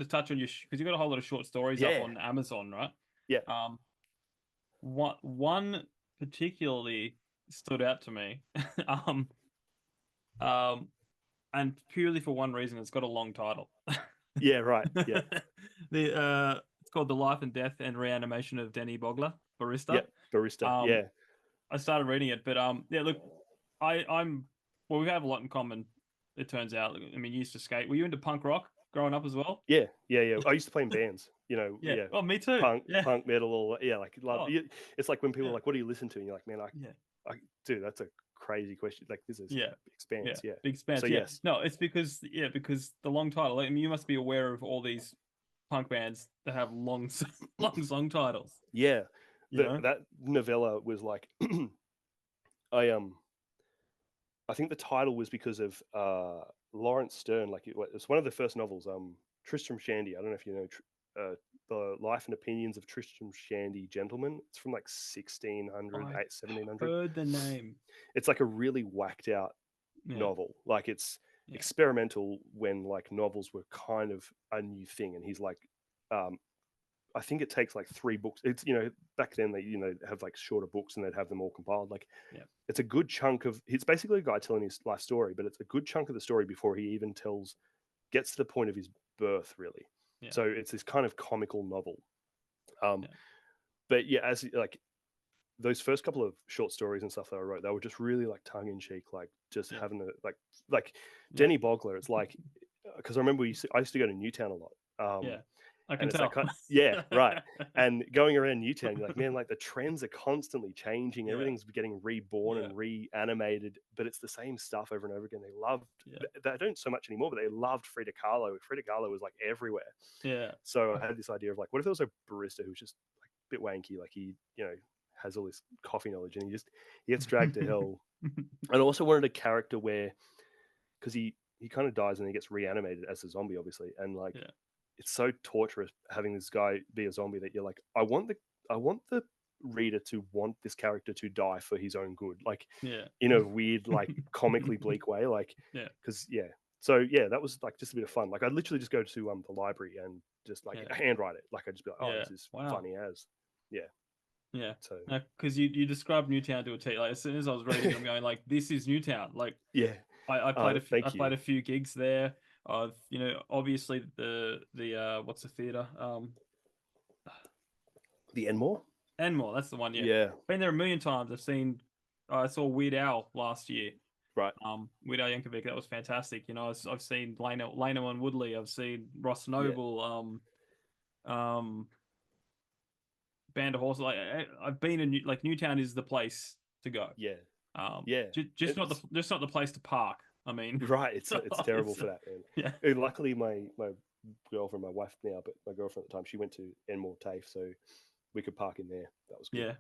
to touch on because you got a whole lot of short stories up Yeah. on Amazon, right? Yeah. One particularly stood out to me, um, um, and purely for one reason, it's got a long title. Yeah, right. Yeah. It's called The Life and Death and Reanimation of Denny Boggler, Barista. Yeah. Barista. Um, Yeah. I started reading it, but yeah, look, I'm well, we have a lot in common. It turns out. I mean, you used to skate. Were you into punk rock growing up as well? Yeah. Yeah. Yeah. I used to play in bands, Yeah. yeah. Oh, me too. Punk, Yeah. punk metal, or yeah, like love. Oh, It's like when people are yeah. like, "What do you listen to?" And you're like, "Man, Yeah. dude, that's a crazy question. Like, this is Yeah. Yeah. expanse." Yeah. Big So expanse. Yeah. yes, No, it's because the long title. Like, I mean, you must be aware of all these punk bands that have long long song titles. yeah, You know? that novella was like, I I think the title was because of Lawrence Stern. Like it's one of the first novels. Tristram Shandy. I don't know if you know the Life and Opinions of Tristram Shandy Gentleman. It's from like 1600, I 1700. heard the name. It's like a really whacked out Yeah. novel. Like it's Yeah. experimental when like novels were kind of a new thing, and he's like, um, I think it takes like 3 books. It's back then they have like shorter books and they'd have them all compiled. Like Yeah. it's a good chunk of. It's basically a guy telling his life story, but it's a good chunk of the story before he even gets to the point of his birth, really. Yeah. So it's this kind of comical novel. Um, Yeah. but yeah, as like those first couple of short stories and stuff that I wrote, they were just really like tongue in cheek, like just Yeah. having a like Yeah. Denny Boggler. It's like because I remember I used to go to Newtown a lot. Yeah. I can And it's that tell. kind, yeah, right. And going around Newtown, you're like, man, like the trends are constantly changing. Yeah. Everything's getting reborn Yeah. and reanimated, but it's the same stuff over and over again. They loved, Yeah. they don't so much anymore, but they loved Frida Kahlo. Frida Kahlo was like everywhere. Yeah. So I had this idea of like, what if there was a barista who's just like a bit wanky, like he, has all this coffee knowledge and he gets dragged to hell. And I also wanted a character where, because he kind of dies and he gets reanimated as a zombie, obviously, and like Yeah. it's so torturous having this guy be a zombie that you're like, I want the reader to want this character to die for his own good, like Yeah. in a weird, like comically bleak way, like Yeah. because yeah. So yeah, that was like just a bit of fun. Like I'd literally just go to the library and just like Yeah. handwrite it. Like I'd just be like, oh, Yeah. this is Wow. funny as, yeah. Yeah. So Because you described Newtown to a T. Like as soon as I was reading, I'm going like, this is Newtown. Like yeah. I played Thank I you. played a few gigs there. I've obviously the what's the theater The Enmore. Enmore, that's the one. Yeah, Yeah. been there a million times. I saw Weird Al last year. Right. Weird Al Yankovic, that was fantastic. I've seen Leno and Woodley. I've seen Ross Yeah. Noble. Band of Horses. Like I've been in like Newtown is the place to go. Yeah. Um, Yeah. just not the place to park. I mean, Right. It's terrible for that, man. Yeah. And luckily, my girlfriend, my wife now, but my girlfriend at the time, she went to Enmore TAFE, so we could park in there. That was good. Yeah.